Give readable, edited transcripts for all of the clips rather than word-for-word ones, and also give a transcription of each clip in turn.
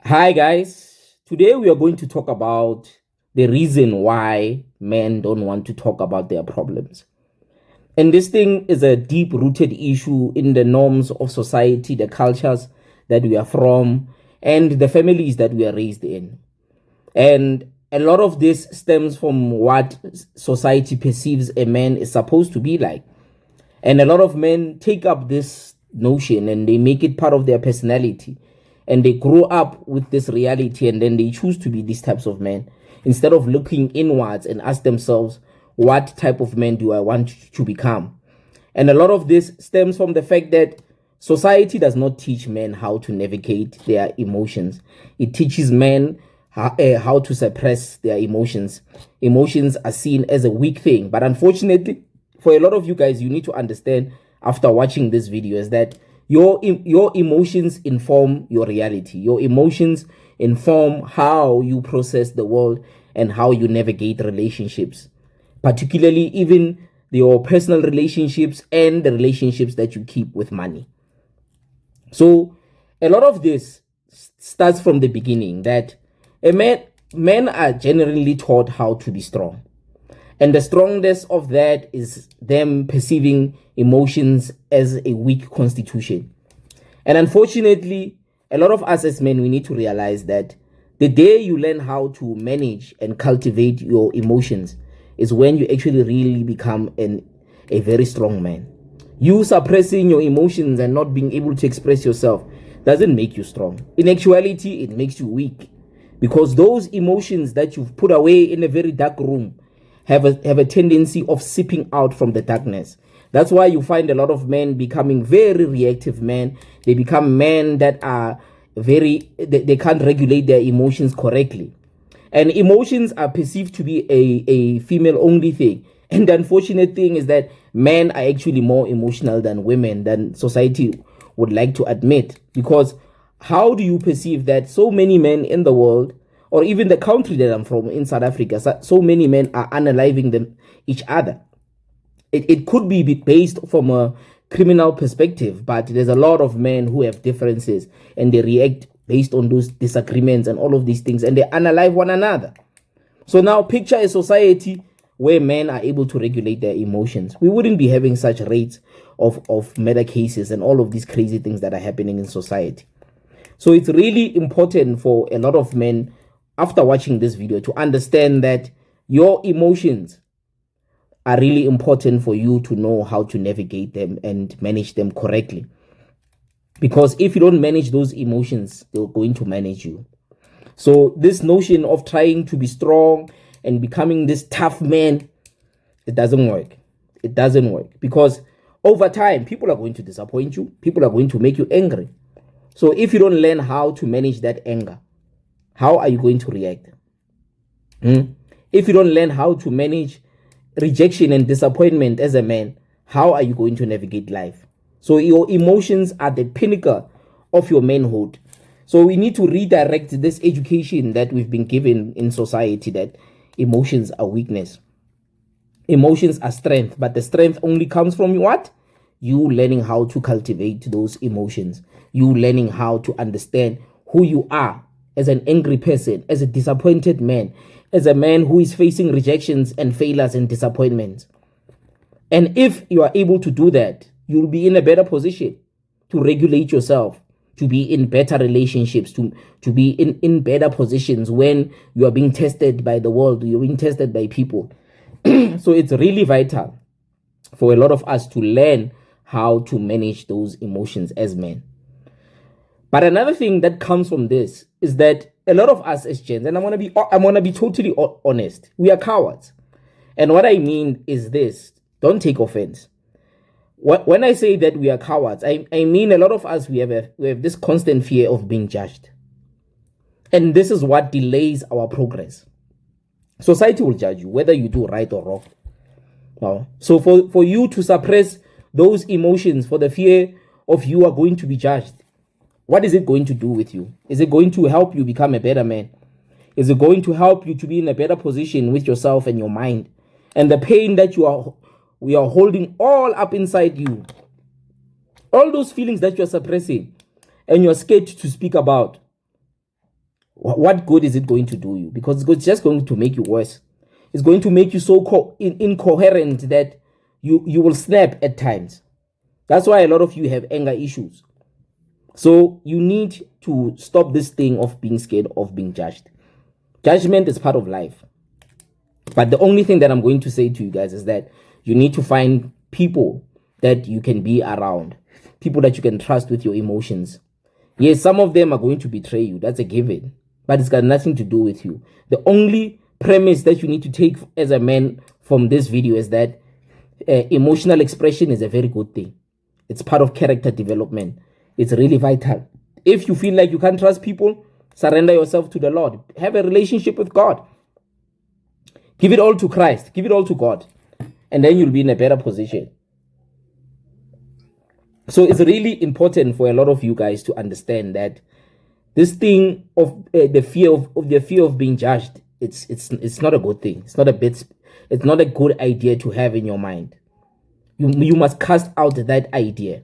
Hi, guys. Today we are going to talk about the reason why men don't want to talk about their problems. And this thing is a deep rooted issue in the norms of society, the cultures that we are from, and the families that we are raised in. And a lot of this stems from what society perceives a man is supposed to be like. And a lot of men take up this notion and they make it part of their personality. And they grow up with this reality and then they choose to be these types of men instead of looking inwards and ask themselves, what type of man do I want to become? And a lot of this stems from the fact that society does not teach men how to navigate their emotions. It teaches men how to suppress their emotions. Emotions are seen as a weak thing. But unfortunately, for a lot of you guys, you need to understand after watching this video is that your emotions inform your reality. Your emotions inform how you process the world and how you navigate relationships, particularly even your personal relationships and the relationships that you keep with money. So a lot of this starts from the beginning that men are generally taught how to be strong. And the strongness of that is them perceiving emotions as a weak constitution. And unfortunately, a lot of us as men, we need to realize that the day you learn how to manage and cultivate your emotions is when you actually really become a very strong man. You suppressing your emotions and not being able to express yourself doesn't make you strong. In actuality, it makes you weak. Because those emotions that you've put away in a very dark room have a tendency of seeping out from the darkness. That's why you find a lot of men becoming very reactive men. They become men that are they can't regulate their emotions correctly. And emotions are perceived to be a female only thing. And the unfortunate thing is that men are actually more emotional than women, than society would like to admit. Because how do you perceive that so many men in the world, or even the country that I'm from in South Africa, so many men are unaliving each other? It could be based from a criminal perspective, but there's a lot of men who have differences and they react based on those disagreements and all of these things, and they unalive one another. So now picture a society where men are able to regulate their emotions. We wouldn't be having such rates of murder cases and all of these crazy things that are happening in society. So it's really important for a lot of men, after watching this video, to understand that your emotions are really important for you to know how to navigate them and manage them correctly. Because if you don't manage those emotions, they're going to manage you. So this notion of trying to be strong and becoming this tough man, it doesn't work. It doesn't work because over time, people are going to disappoint you. People are going to make you angry. So if you don't learn how to manage that anger, how are you going to react? If you don't learn how to manage rejection and disappointment as a man, how are you going to navigate life? So your emotions are the pinnacle of your manhood. So we need to redirect this education that we've been given in society that emotions are weakness. Emotions are strength, but the strength only comes from what? You learning how to cultivate those emotions. You learning how to understand who you are as an angry person, as a disappointed man, as a man who is facing rejections and failures and disappointments. And if you are able to do that, you'll be in a better position to regulate yourself, to be in better relationships, to be in better positions when you are being tested by the world, you're being tested by people. So it's really vital for a lot of us to learn how to manage those emotions as men. But another thing that comes from this is that a lot of us as gents, and I'm gonna be totally honest, we are cowards. And what I mean is this: don't take offense. When I say that we are cowards, I mean a lot of us we have this constant fear of being judged, and this is what delays our progress. Society will judge you whether you do right or wrong. Wow. So for you to suppress those emotions for the fear of you are going to be judged, what is it going to do with you? Is it going to help you become a better man? Is it going to help you to be in a better position with yourself and your mind? And the pain that we are holding all up inside you, all those feelings that you're suppressing and you're scared to speak about, What good is it going to do you? Because it's just going to make you worse. It's going to make you so incoherent that you will snap at times. That's why a lot of you have anger issues. So you need to stop this thing of being scared of being judged. Judgment is part of life. But the only thing that I'm going to say to you guys is that you need to find people that you can be around, people that you can trust with your emotions. Yes, some of them are going to betray you. That's a given. But it's got nothing to do with you. The only premise that you need to take as a man from this video is that emotional expression is a very good thing. It's part of character development. It's really vital. If you feel like you can't trust people, surrender yourself to the Lord. Have a relationship with God. Give it all to Christ. Give it all to God. And then you'll be in a better position. So it's really important for a lot of you guys to understand that this thing of the fear of being judged, it's not a good thing. It's not a good idea to have in your mind. You must cast out that idea.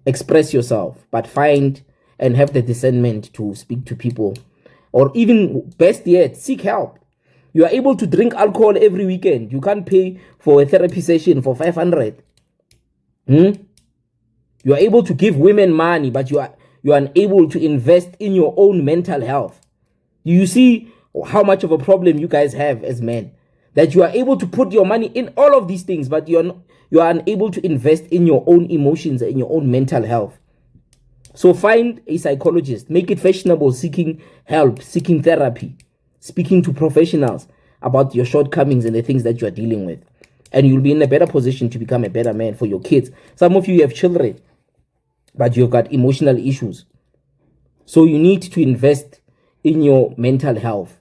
Express yourself, but find and have the discernment to speak to people, or even best yet, seek help. You are able to drink alcohol every weekend. You can't pay for a therapy session for 500. You are able to give women money, but you are unable to invest in your own mental health. You see how much of a problem you guys have as men, that you are able to put your money in all of these things, but you are unable to invest in your own emotions and your own mental health. So find a psychologist, make it fashionable, seeking help, seeking therapy, speaking to professionals about your shortcomings and the things that you are dealing with. And you'll be in a better position to become a better man for your kids. Some of you have children, but you've got emotional issues. So you need to invest in your mental health.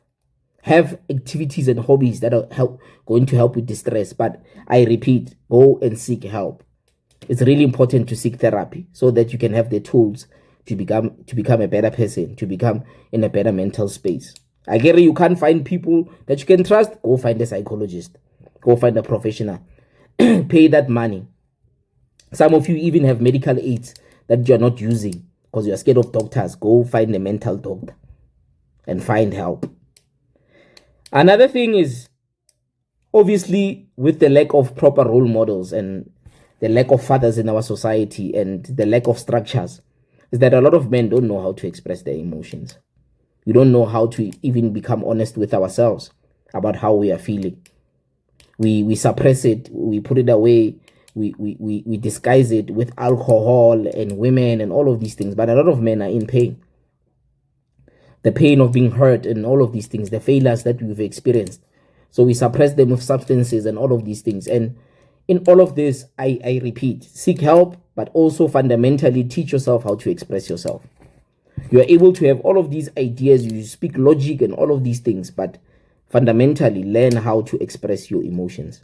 Have activities and hobbies that are going to help with distress. But I repeat, go and seek help. It's really important to seek therapy so that you can have the tools to become a better person, to become in a better mental space. I get it, you can't find people that you can trust. Go find a psychologist. Go find a professional. Pay that money. Some of you even have medical aids that you're not using because you're scared of doctors. Go find a mental doctor and find help. Another thing is, obviously, with the lack of proper role models and the lack of fathers in our society and the lack of structures, is that a lot of men don't know how to express their emotions. We don't know how to even become honest with ourselves about how we are feeling. We suppress it, we put it away, we disguise it with alcohol and women and all of these things. But a lot of men are in pain. The pain of being hurt and all of these things, the failures that we've experienced. So we suppress them with substances and all of these things. And in all of this, I repeat, seek help, but also fundamentally teach yourself how to express yourself. You are able to have all of these ideas, you speak logic and all of these things, but fundamentally learn how to express your emotions.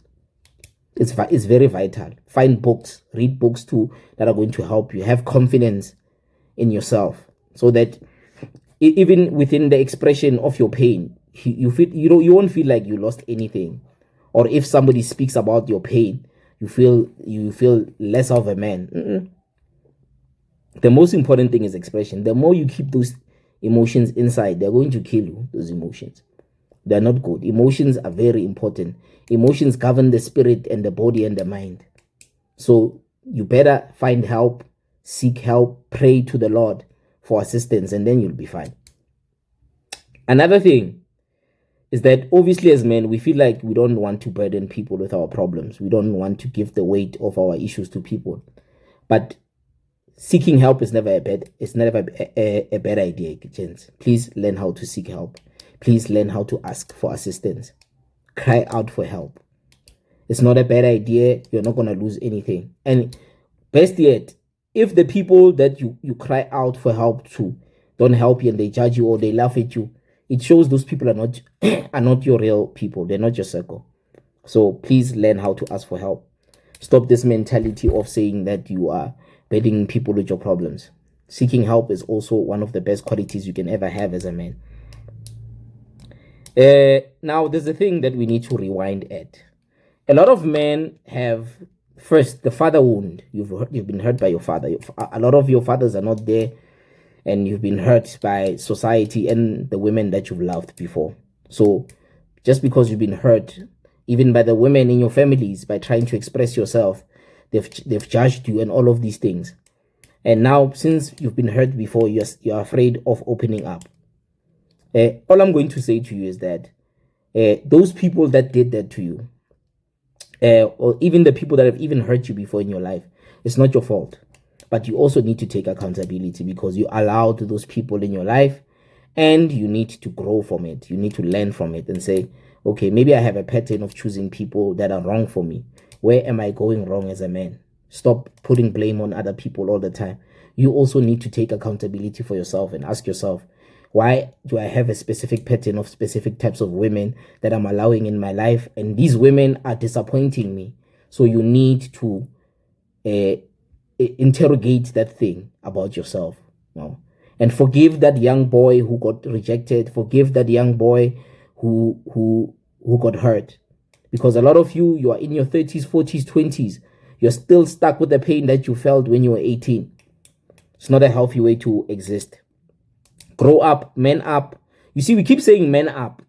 It's very vital. Find books, read books too that are going to help you. Have confidence in yourself so that even within the expression of your pain, you won't feel like you lost anything. Or if somebody speaks about your pain, you feel less of a man. The most important thing is expression. The more you keep those emotions inside, they're going to kill you, those emotions. They're not good. Emotions are very important. Emotions govern the spirit and the body and the mind. So you better find help, seek help, pray to the Lord for assistance, and then you'll be fine. Another thing is that obviously as men, we feel like we don't want to burden people with our problems. We don't want to give the weight of our issues to people. But seeking help is never a bad idea, gents. Please learn how to seek help. Please learn how to ask for assistance. Cry out for help. It's not a bad idea. You're not going to lose anything. And best yet, if the people that you cry out for help to don't help you and they judge you or they laugh at you, it shows those people are not are not your real people. They're not your circle. So please learn how to ask for help. Stop this mentality of saying that you are burdening people with your problems. Seeking help is also one of the best qualities you can ever have as a man. Now, there's a thing that we need to rewind at. A lot of men have, first, the father wound. You've been hurt by your father. A lot of your fathers are not there and you've been hurt by society and the women that you've loved before. So just because you've been hurt, even by the women in your families, by trying to express yourself, they've judged you and all of these things. And now, since you've been hurt before, you're afraid of opening up. All I'm going to say to you is that those people that did that to you, or even the people that have even hurt you before in your life, it's not your fault. But you also need to take accountability, because you allowed those people in your life, and you need to grow from it. You need to learn from it and say, okay, maybe I have a pattern of choosing people that are wrong for me. Where am I going wrong as a man? Stop putting blame on other people all the time. You also need to take accountability for yourself and ask yourself, why do I have a specific pattern of specific types of women that I'm allowing in my life? And these women are disappointing me. So you need to interrogate that thing about yourself. And forgive that young boy who got rejected. Forgive that young boy who got hurt. Because a lot of you are in your 30s, 40s, 20s. You're still stuck with the pain that you felt when you were 18. It's not a healthy way to exist. Grow up, man up. You see, we keep saying man up,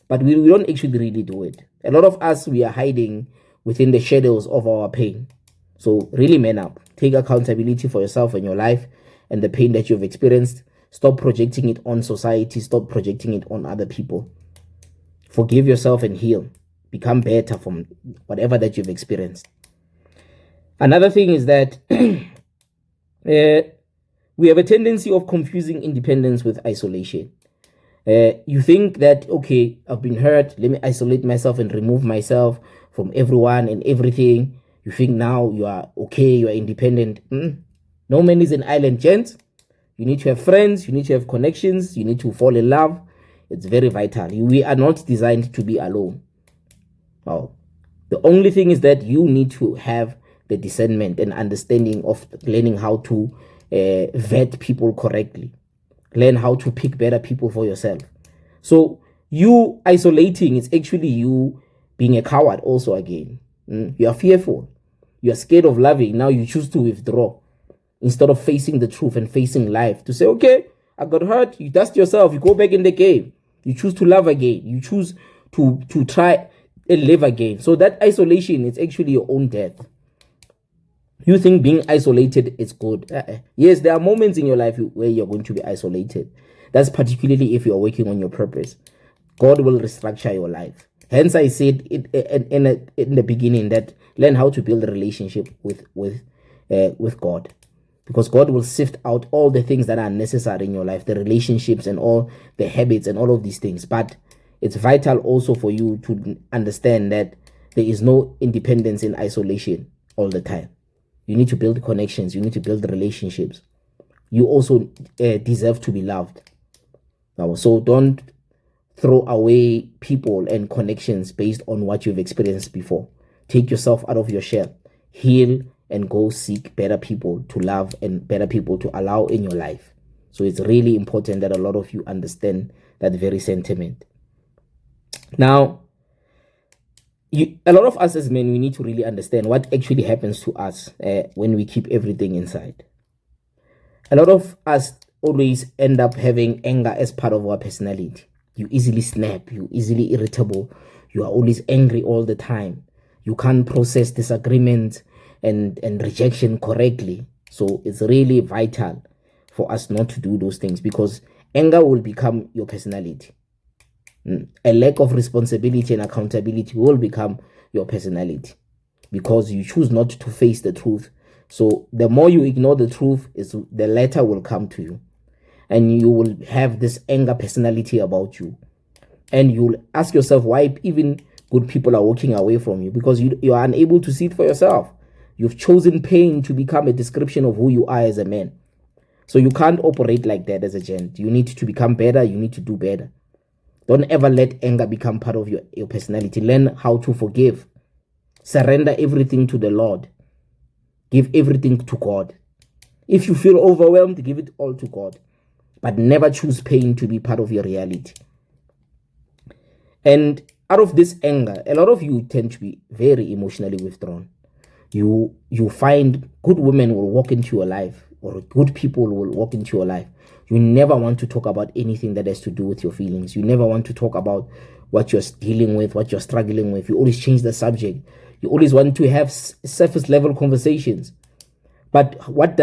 but we don't actually really do it. A lot of us, we are hiding within the shadows of our pain. So really man up. Take accountability for yourself and your life and the pain that you've experienced. Stop projecting it on society. Stop projecting it on other people. Forgive yourself and heal. Become better from whatever that you've experienced. Another thing is that we have a tendency of confusing independence with isolation. You think that, okay, I've been hurt, let me isolate myself and remove myself from everyone and everything. You think now you are okay, you are independent. No man is an island, gents. You need to have friends, you need to have connections, you need to fall in love. It's very vital. We are not designed to be alone. The only thing is that you need to have the discernment and understanding of learning how to vet people correctly. Learn how to pick better people for yourself. So you isolating is actually you being a coward also again. You are fearful. You are scared of loving. Now you choose to withdraw instead of facing the truth and facing life. To say, okay, I got hurt. You dust yourself. You go back in the game. You choose to love again. You choose to try and live again. So that isolation is actually your own death. You think being isolated is good. Yes, there are moments in your life where you're going to be isolated. That's particularly if you're working on your purpose. God will restructure your life. Hence, I said in the beginning that learn how to build a relationship with God. Because God will sift out all the things that are necessary in your life, the relationships and all the habits and all of these things. But it's vital also for you to understand that there is no independence in isolation all the time. You need to build connections. You need to build relationships. You also deserve to be loved. So don't throw away people and connections based on what you've experienced before. Take yourself out of your shell. Heal and go seek better people to love and better people to allow in your life. So it's really important that a lot of you understand that very sentiment. Now, a lot of us as men, we need to really understand what actually happens to us when we keep everything inside. A lot of us always end up having anger as part of our personality. You easily snap, you easily irritable, you are always angry all the time. You can't process disagreement and rejection correctly. So it's really vital for us not to do those things, because anger will become your personality. A lack of responsibility and accountability will become your personality, because you choose not to face the truth. So the more you ignore the truth, the later will come to you, and you will have this anger personality about you, and you'll ask yourself why even good people are walking away from you, because you are unable to see it for yourself. You've chosen pain to become a description of who you are as a man. So you can't operate like that as a gent. You need to become better. You need to do better. Don't ever let anger become part of your personality. Learn how to forgive. Surrender everything to the Lord. Give everything to God. If you feel overwhelmed, give it all to God. But never choose pain to be part of your reality. And out of this anger, a lot of you tend to be very emotionally withdrawn. You find good women will walk into your life. or good people will walk into your life, you never want to talk about anything that has to do with your feelings. You never want to talk about what you're dealing with, what you're struggling with. You always change the subject. You always want to have surface level conversations. But what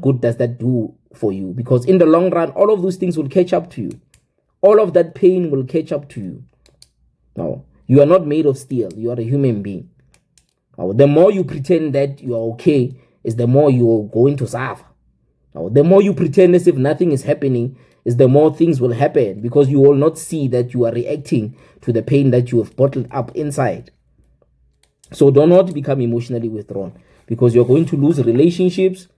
good does that do for you? Because in the long run, all of those things will catch up to you. All of that pain will catch up to you. No, you are not made of steel. You are a human being. Now, the more you pretend that you are okay, is the more you are going to suffer. Now, the more you pretend as if nothing is happening, is the more things will happen, because you will not see that you are reacting to the pain that you have bottled up inside. So do not become emotionally withdrawn, because you're going to lose relationships.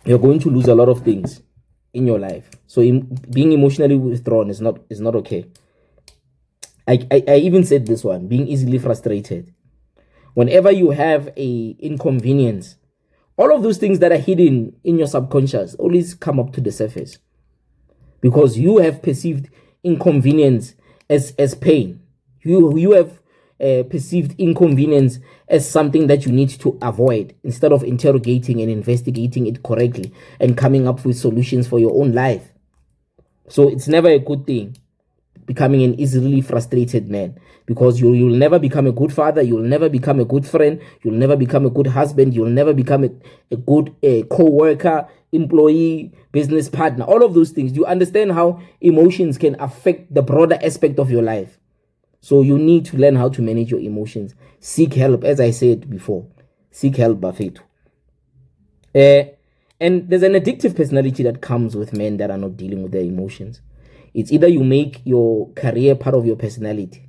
You're going to lose a lot of things in your life. So being emotionally withdrawn is not okay. I even said this one, being easily frustrated. Whenever you have a inconvenience, all of those things that are hidden in your subconscious always come up to the surface, because you have perceived inconvenience as pain. You have perceived inconvenience as something that you need to avoid, instead of interrogating and investigating it correctly and coming up with solutions for your own life. So it's never a good thing becoming an easily frustrated man, because you'll never become a good father, you'll never become a good friend, you'll never become a good husband, you'll never become a good co-worker, employee, business partner. All of those things. You understand how emotions can affect the broader aspect of your life. So you need to learn how to manage your emotions. Seek help, as I said before. Seek help, Bafetu. And there's an addictive personality that comes with men that are not dealing with their emotions. It's either you make your career part of your personality,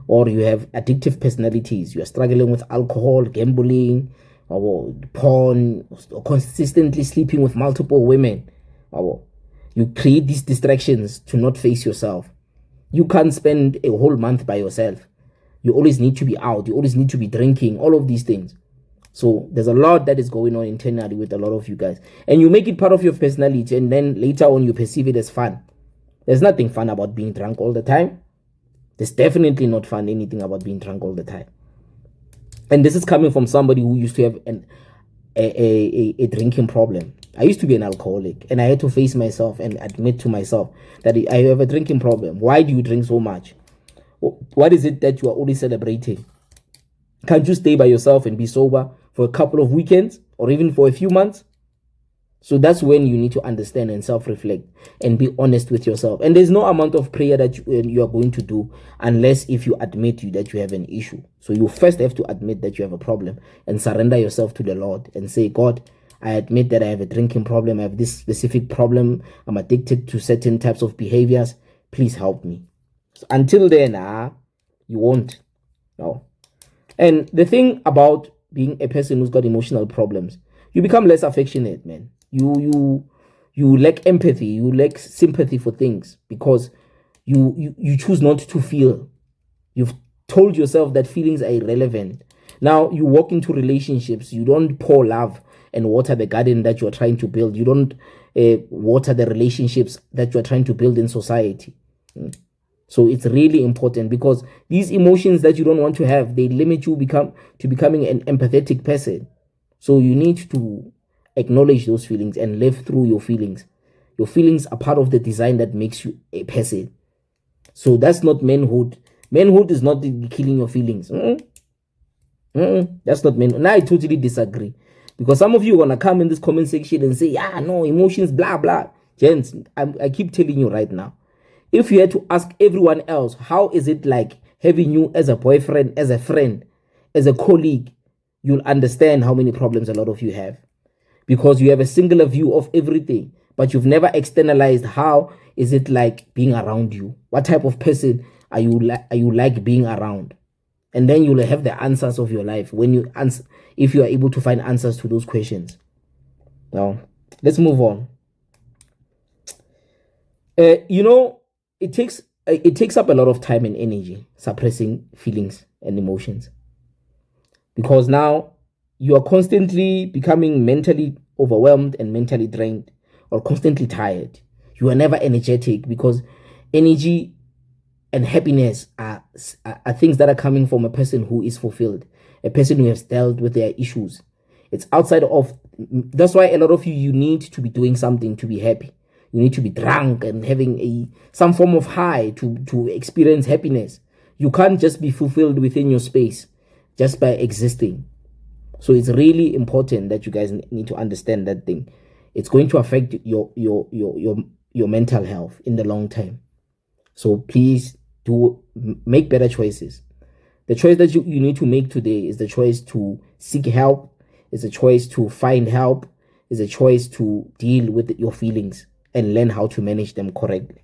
or you have addictive personalities. You are struggling with alcohol, gambling, or porn, or consistently sleeping with multiple women. Or you create these distractions to not face yourself. You can't spend a whole month by yourself. You always need to be out. You always need to be drinking, all of these things. So there's a lot that is going on internally with a lot of you guys. And you make it part of your personality, and then later on you perceive it as fun. There's nothing fun about being drunk all the time. There's definitely not fun anything about being drunk all the time. And this is coming from somebody who used to have a drinking problem. I used to be an alcoholic, and I had to face myself and admit to myself that I have a drinking problem. Why do you drink so much? What is it that you are always celebrating? Can't you stay by yourself and be sober for a couple of weekends, or even for a few months? So that's when you need to understand and self-reflect and be honest with yourself. And there's no amount of prayer that you are going to do unless if you admit that you have an issue. So you first have to admit that you have a problem and surrender yourself to the Lord and say, God, I admit that I have a drinking problem. I have this specific problem. I'm addicted to certain types of behaviors. Please help me. So until then, you won't. No. And the thing about being a person who's got emotional problems, you become less affectionate, man. You lack empathy, you lack sympathy for things, because you choose not to feel. You've told yourself that feelings are irrelevant. Now you walk into relationships, you don't pour love and water the garden that you're trying to build. You don't water the relationships that you're trying to build in society. So it's really important, because these emotions that you don't want to have, they limit you becoming an empathetic person. So you need to acknowledge those feelings and live through your feelings. Your feelings are part of the design that makes you a person. So that's not manhood. Manhood is not killing your feelings. That's not manhood. Now I totally disagree, because some of you are gonna come in this comment section and say, yeah, no, emotions, blah blah. Gents, I keep telling you right now, if you had to ask everyone else, how is it like having you as a boyfriend, as a friend, as a colleague, you'll understand how many problems a lot of you have. Because you have a singular view of everything, but you've never externalized how is it like being around you. What type of person are you like being around? And then you'll have the answers of your life when you answer, if you are able to find answers to those questions. Now, let's move on. It takes up a lot of time and energy suppressing feelings and emotions, because now you are constantly becoming mentally overwhelmed and mentally drained, or constantly tired. You are never energetic, because energy and happiness are things that are coming from a person who is fulfilled, a person who has dealt with their issues. It's outside of That's why a lot of you need to be doing something to be happy. You need to be drunk and having some form of high to experience happiness. You can't just be fulfilled within your space just by existing. So it's really important that you guys need to understand that thing. It's going to affect your mental health in the long term. So please make better choices. The choice that you need to make today is the choice to seek help, is a choice to find help, is a choice to deal with your feelings and learn how to manage them correctly.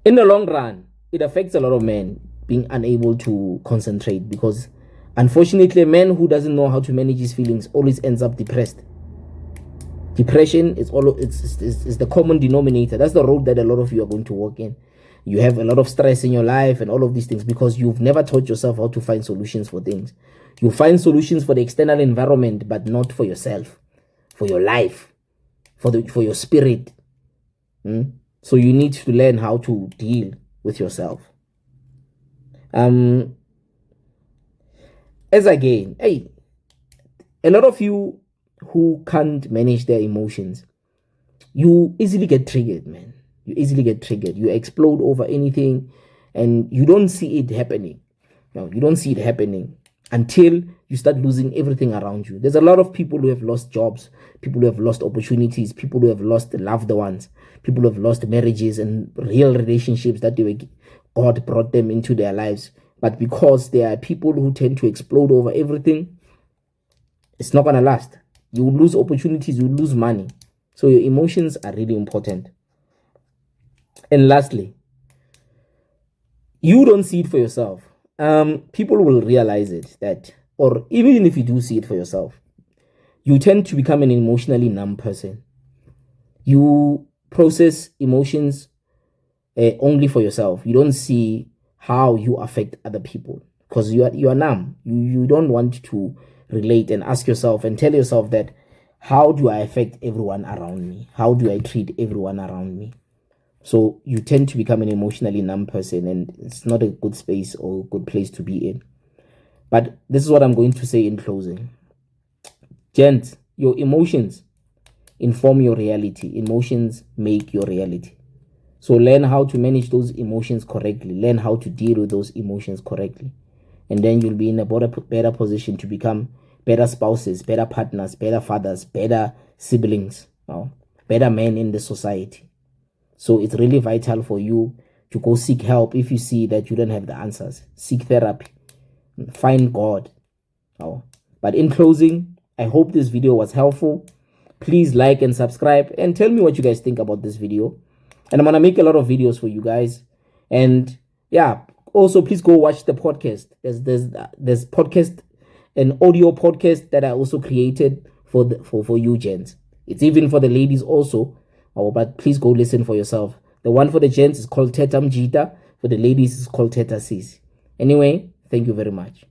In the long run, it affects a lot of men being unable to concentrate, because unfortunately, a man who doesn't know how to manage his feelings always ends up depressed. Depression is the common denominator. That's the road that a lot of you are going to walk in. You have a lot of stress in your life and all of these things because you've never taught yourself how to find solutions for things. You find solutions for the external environment, but not for yourself, for your life, for your spirit. So you need to learn how to deal with yourself. As again, a lot of you who can't manage their emotions, you easily get triggered, man. You easily get triggered. You explode over anything and you don't see it happening. No, you don't see it happening until you start losing everything around you. There's a lot of people who have lost jobs, people who have lost opportunities, people who have lost loved ones, people who have lost marriages and real relationships that God brought them into their lives. But because there are people who tend to explode over everything, it's not going to last. You will lose opportunities, you will lose money. So your emotions are really important. And lastly, you don't see it for yourself. People will realize it, or even if you do see it for yourself, you tend to become an emotionally numb person. You process emotions only for yourself. You don't see how you affect other people because you are numb. You don't want to relate and ask yourself and tell yourself that, how do I affect everyone around me? How do I treat everyone around me? So you tend to become an emotionally numb person, and it's not a good space or a good place to be in. But this is what I'm going to say in closing. Gents, your emotions inform your reality. Emotions make your reality. So learn how to manage those emotions correctly. Learn how to deal with those emotions correctly. And then you'll be in a better position to become better spouses, better partners, better fathers, better siblings, better men in the society. So it's really vital for you to go seek help if you see that you don't have the answers. Seek therapy. Find God. But in closing, I hope this video was helpful. Please like and subscribe and tell me what you guys think about this video. And I'm going to make a lot of videos for you guys. And yeah, also please go watch the podcast. There's podcast, an audio podcast that I also created for you gents. It's even for the ladies also. But please go listen for yourself. The one for the gents is called Teta Mjita. For the ladies, it's called Teta Sis. Anyway, thank you very much.